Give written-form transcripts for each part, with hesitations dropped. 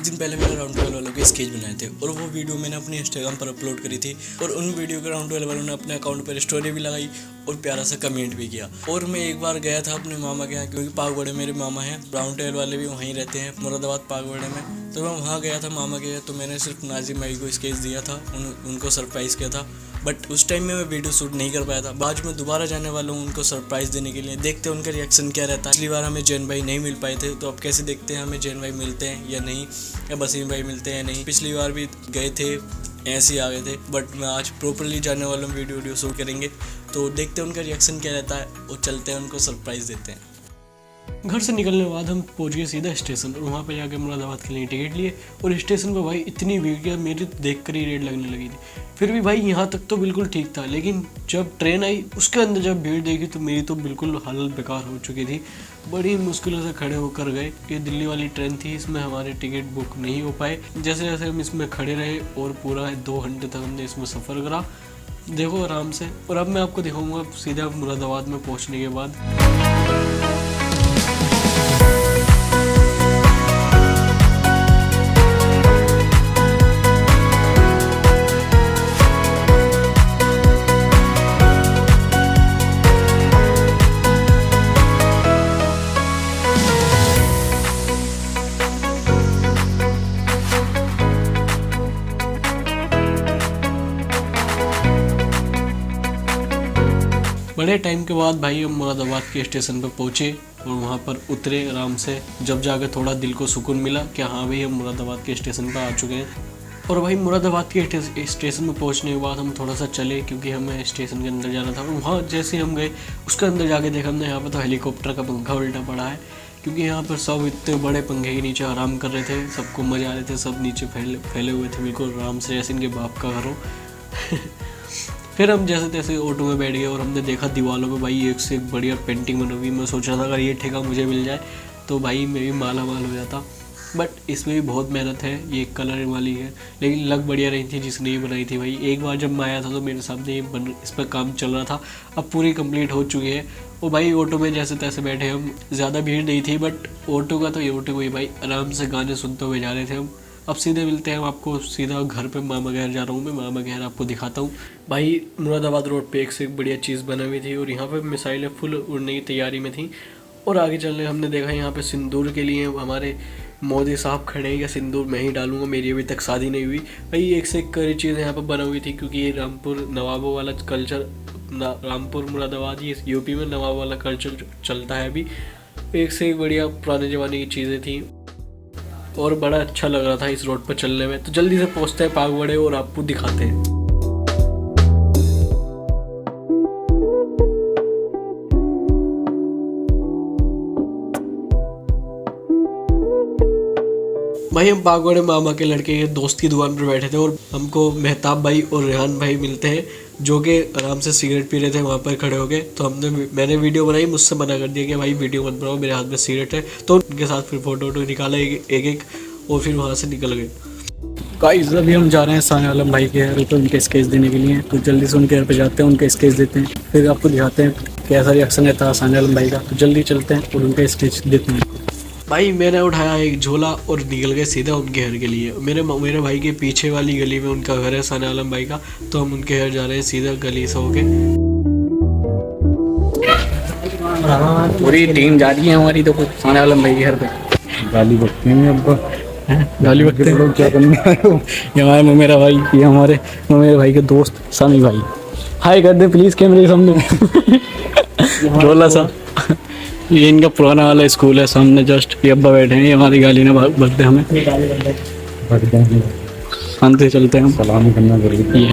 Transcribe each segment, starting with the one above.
कुछ दिन पहले मैंने राउंड टेबल वालों के स्केच बनाए थे और वो वीडियो मैंने अपने इंस्टाग्राम पर अपलोड करी थी और उन वीडियो के राउंड टेबल वालों ने अपने अकाउंट पर स्टोरी भी लगाई और प्यारा सा कमेंट भी किया। और मैं एक बार गया था अपने मामा के यहाँ, क्योंकि पागवड़े मेरे मामा हैं, राउंड टेबल वाले भी वहीं रहते हैं मुरादाबाद पागवड़े में। तो मैं वहाँ गया था मामा के यहाँ, तो मैंने सिर्फ नाजिम भाई को स्केच दिया था, उनको सरप्राइज़ किया था। बट उस टाइम में मैं वीडियो शूट नहीं कर पाया था। बाद में दोबारा जाने वाला हूँ उनको सरप्राइज़ देने के लिए, देखते हैं उनका रिएक्शन क्या रहता है। पिछली बार हमें जैन भाई नहीं मिल पाए थे, तो अब कैसे देखते हैं हमें जैन भाई मिलते हैं या नहीं, या वसीम भाई मिलते हैं या नहीं। पिछली बार भी गए थे, ऐसे ही आ गए थे, बट मैं आज प्रॉपरली जाने वाला हूँ, वीडियो शूट करेंगे, तो देखते हैं उनका रिएक्शन क्या रहता है और चलते हैं उनको सरप्राइज़ देते हैं। घर से निकलने के बाद हम पहुंच गए सीधा स्टेशन और वहाँ पे जाके मुरादाबाद के लिए टिकट लिए। और स्टेशन पे भाई इतनी भीड़ क्या, मेरी देख कर ही रेड लगने लगी थी। फिर भी भाई यहाँ तक तो बिल्कुल ठीक था, लेकिन जब ट्रेन आई उसके अंदर जब भीड़ देखी तो मेरी तो बिल्कुल हालत बेकार हो चुकी थी। बड़ी मुश्किलों से खड़े होकर गए। ये दिल्ली वाली ट्रेन थी, इसमें हमारे टिकट बुक नहीं हो पाए। जैसे जैसे हम इसमें खड़े रहे और पूरा 2 घंटे तक हमने इसमें सफ़र करा, देखो आराम से। और अब मैं आपको दिखाऊँगा सीधा मुरादाबाद में पहुँचने के बाद। बड़े टाइम के बाद भाई हम मुरादाबाद के स्टेशन पर पहुँचे और वहाँ पर उतरे आराम से। जब जाकर थोड़ा दिल को सुकून मिला कि हाँ भाई हम मुरादाबाद के स्टेशन पर आ चुके हैं। और भाई मुरादाबाद के स्टेशन में पहुँचने के बाद हम थोड़ा सा चले, क्योंकि हमें स्टेशन के अंदर जाना था। और वहाँ जैसे हम गए उसके अंदर जाके देखा हमने, यहाँ पर तो हेलीकॉप्टर का पंखा उल्टा पड़ा है, क्योंकि यहाँ पर सब इतने बड़े पंखे के नीचे आराम कर रहे थे, सबको मज़ा आ रहे थे, सब नीचे फैले हुए थे बिल्कुल आराम से, जैसे इनके बाप का घर हो। फिर हम जैसे तैसे ऑटो में बैठ गए और हमने देखा दीवारों पे भाई एक से एक बढ़िया पेंटिंग बनी हुई। मैं सोच रहा था अगर ये ठेका मुझे मिल जाए तो भाई मैं भी माला माल हो जाता। बट इसमें भी बहुत मेहनत है, ये कलर वाली है, लेकिन लग बढ़िया रही थी जिसने ये बनाई थी भाई। एक बार जब मैं आया था तो मेरे सामने इस पर काम चल रहा था, अब पूरी कंप्लीट हो चुकी है। और भाई ऑटो में जैसे तैसे बैठे हम, ज़्यादा भीड़ नहीं थी, बट ऑटो का तो ये ऑटो को ही भाई आराम से गाने सुनते हुए जा रहे थे हम। अब सीधे मिलते हैं हम आपको सीधा घर पे। मामा घर जा रहा हूँ मैं, मामा घर आपको दिखाता हूँ। भाई मुरादाबाद रोड पे एक से एक बढ़िया चीज़ बनी हुई थी और यहाँ पे मिसाइलें फुल उड़ने की तैयारी में थी। और आगे चलने हमने देखा यहाँ पे सिंदूर के लिए हमारे मोदी साहब खड़े हैं, या सिंदूर मैं ही डालूंगा, मेरी अभी तक शादी नहीं हुई। भाई एक से एक कई चीज़ें यहाँ पर बनी हुई थी, क्योंकि ये रामपुर नवाबों वाला कल्चर, रामपुर मुरादाबाद ये यूपी में नवाब वाला कल्चर चलता है अभी। एक से एक बढ़िया पुराने ज़माने की चीज़ें थी और बड़ा अच्छा लग रहा था इस रोड पर चलने में। तो जल्दी से पहुंचते हैं पागवड़े और आपको दिखाते हैं। भाई हम पागवड़े मामा के लड़के के दोस्त की दुकान पर बैठे थे और हमको मेहताब भाई और रेहान भाई मिलते हैं, जो कि आराम से सिगरेट पी रहे थे वहाँ पर खड़े होके। तो मैंने वीडियो बनाई, मुझसे मना कर दिया कि भाई वीडियो मत बनाओ, मेरे हाथ में सिगरेट है। तो उनके साथ फिर फोटो निकाला एक और फिर वहाँ से निकल गए। गाइस अभी हम जा रहे हैं साने आलम भाई के घर, तो उनके स्केच देने के लिए। तो जल्दी से उनके घर पे जाते हैं, उनके स्केच देते हैं, फिर आपको दिखाते हैं कैसा रिएक्शन रहता है साने आलम भाई का। तो जल्दी चलते हैं और उनका स्केच देते हैं। भाई मैंने उठाया एक झोला और निकल गए सीधा उनके घर के लिए। मेरे भाई के पीछे वाली गली में उनका घर है साने आलम भाई का, तो हम उनके घर जा रहे हैं सीधा गली से होके। पूरी टीम जा रही है हमारी तो साने आलम भाई के घर पे। गाली बकते हैं अब्बा, गाली बकते हैं क्या करने आए हो। ये हमारे मेरा भाई, ये हमारे मेरे भाई के दोस्त सामी भाई। हाय कर दे प्लीज कैमरे के सामने। झोला सा ये इनका पुराना वाला स्कूल है सामने जस्ट। ये अब्बा बैठे हैं, ये हमारी गाली ने भगते हमें। शांति से चलते हैं हम, सलाम करना जरूरी है।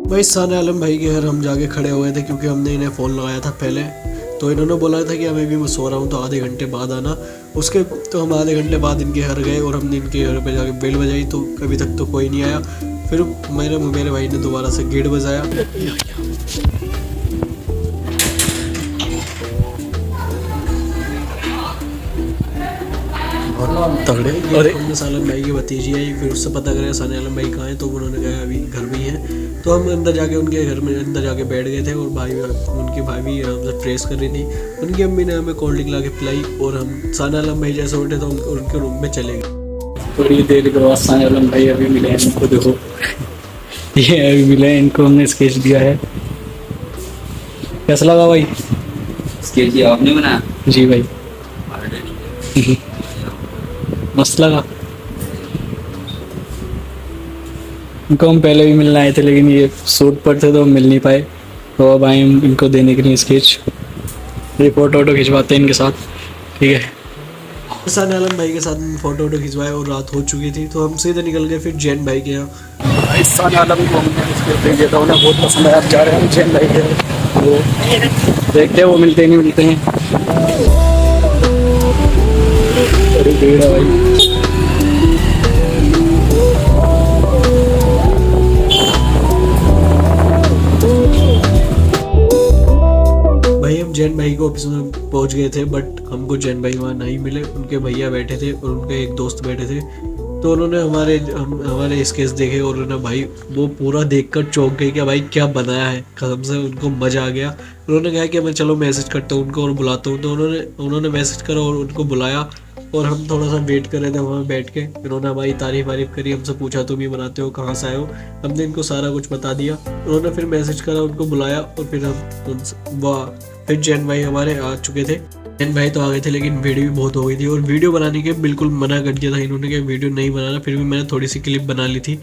भाई साने आलम भाई के घर हम जाके खड़े हुए थे, क्योंकि हमने इन्हें फ़ोन लगाया था पहले। तो इन्होंने बोला था कि अभी भी मैं सो रहा हूँ, तो आधे घंटे बाद आना। उसके तो हम आधे घंटे बाद इनके घर गए और हमने इनके घर पे जाके बेल बजाई, तो अभी तक तो कोई नहीं आया। फिर मेरे भाई ने दोबारा से गेट बजाया। तगड़े। और हमने सालन भाई की भतीजी आई, फिर उससे पता करा साने आलम भाई कहाँ हैं, तो उन्होंने कहा अभी घर में ही है। तो हम अंदर जाके उनके घर में अंदर जाके बैठ गए थे और उनकी भाभी हमसे प्रेस कर रही थी। उनकी अम्मी ने हमें कोल्ड ड्रिंक ला के पिलाई और हम साने आलम भाई जैसे उठे तो उनके रूम में चले गए। थोड़ी देर के बाद साने आलम भाई अभी मिले हैं इनको, देखो ये अभी मिले हैं, इनको हमने स्केच दिया है। कैसा लगा भाई स्केच ये आपने बनाया? जी भाई मस्त लगा। इनको हम पहले भी मिलने आए थे लेकिन ये शूट पर थे तो हम मिल नहीं पाए, तो अब आए हम इनको देने के लिए स्केच। ये फोटो वोटो खिंचवाते हैं इनके साथ, ठीक है। साने आलम भाई के साथ फोटो वोटो खिंचवाए और रात हो चुकी थी, तो हम सीधे निकल गए फिर जैन भाई के यहाँ। साने आलम को हमने स्केच दे दिया था, उन्हें बहुत पसंद आया। जा रहे हैं हम जैन भाई के, वो देखते हैं वो मिलते नहीं मिलते हैं। बड़ी भीड़ है भाई। भाई हम जैन भाई को ऑफिस में पहुंच गए थे, बट हमको जैन भाई वहाँ नहीं मिले। उनके भैया बैठे थे और उनके एक दोस्त बैठे थे, तो उन्होंने हमारे स्केच देखे और उन्होंने भाई वो पूरा देखकर चौंक गए कि भाई क्या बनाया है। कसम से उनको मज़ा आ गया। उन्होंने कहा कि मैं चलो मैसेज करता हूँ उनको और बुलाता हूँ, तो उन्होंने मैसेज करा और उनको बुलाया और हम थोड़ा सा वेट कर रहे थे वहाँ बैठ के। उन्होंने हमारी तारीफ करी, हमसे पूछा तुम ही बनाते हो, कहाँ से आए हो। हमने इनको सारा कुछ बता दिया। उन्होंने फिर मैसेज करा, उनको बुलाया और फिर फिर जैन भाई हमारे आ चुके थे। जैन भाई तो आ गए थे लेकिन भीड़ भी बहुत हो गई थी और वीडियो बनाने के बिल्कुल मना कर दिया था इन्होंने कि वीडियो नहीं बनाना। फिर भी मैंने थोड़ी सी क्लिप बना ली थी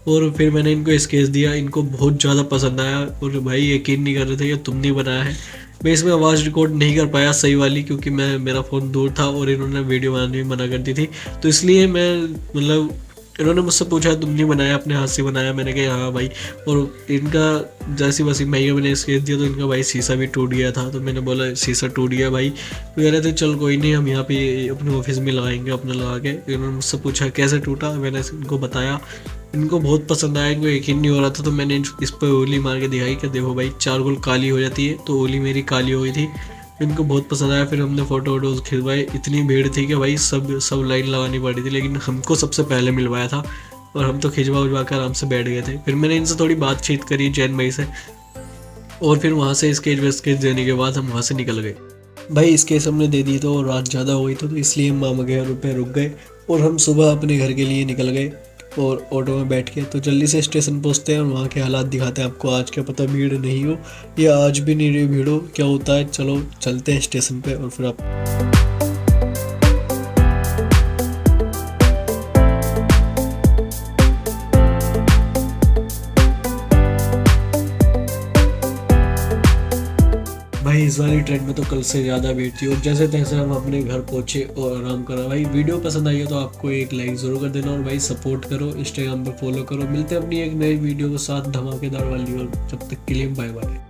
और फिर मैंने इनको स्केच दिया। इनको बहुत ज़्यादा पसंद आया और भाई यकीन नहीं कर रहे थे कि तुमने बनाया है। मैं इसमें आवाज़ रिकॉर्ड नहीं कर पाया सही वाली, क्योंकि मेरा फ़ोन दूर था और इन्होंने वीडियो बनाने में मना कर दी थी। तो इसलिए मैं मतलब इन्होंने मुझसे पूछा तुम नहीं बनाया, अपने हाथ से बनाया? मैंने कहा हाँ भाई। और इनका जैसी वैसी भैया मैंने स्केच दिया तो इनका भाई शीशा भी टूट गया था। तो मैंने बोला शीशा टूट गया भाई, तो कह रहे थे चल कोई नहीं, हम यहाँ पे अपने ऑफिस में लगाएंगे अपना लगा के। इन्होंने मुझसे पूछा कैसे टूटा, मैंने इनको बताया। इनको बहुत पसंद आया, इनको यकीन नहीं हो रहा था। तो मैंने इस पर ओली मार के दिखाई कि देखो भाई चारकोल काली हो जाती है, तो ओली मेरी काली हो गई थी। इनको बहुत पसंद आया। फिर हमने फ़ोटो वोटोज़ खिंचवाए। इतनी भीड़ थी कि भाई सब लाइन लगानी पड़ी थी, लेकिन हमको सबसे पहले मिलवाया था और हम तो खिंचवा उजवा कर आराम से बैठ गए थे। फिर मैंने इनसे थोड़ी बातचीत करी जैन भाई से और फिर वहाँ से स्केच देने के बाद हम वहाँ से निकल गए। भाई स्केच हमने दे दी तो रात ज़्यादा हो गई तो इसलिए हम मामा के घर पे रुक गए और हम सुबह अपने घर के लिए निकल गए और ऑटो में बैठ के। तो जल्दी से स्टेशन पहुंचते हैं और वहाँ के हालात दिखाते हैं आपको। आज क्या पता भीड़ नहीं हो या आज भी नहीं भीड़ हो, क्या होता है। चलो चलते हैं स्टेशन पे और फिर आप भाई इस वाली ट्रेन में तो कल से ज़्यादा भीड़ थी और जैसे तैसे हम अपने घर पहुंचे और आराम करा। भाई वीडियो पसंद आई है तो आपको एक लाइक ज़रूर कर देना और भाई सपोर्ट करो, इंस्टाग्राम पे फॉलो करो। मिलते हैं अपनी एक नई वीडियो के साथ धमाकेदार वाली, और जब तक के लिए बाय बाय।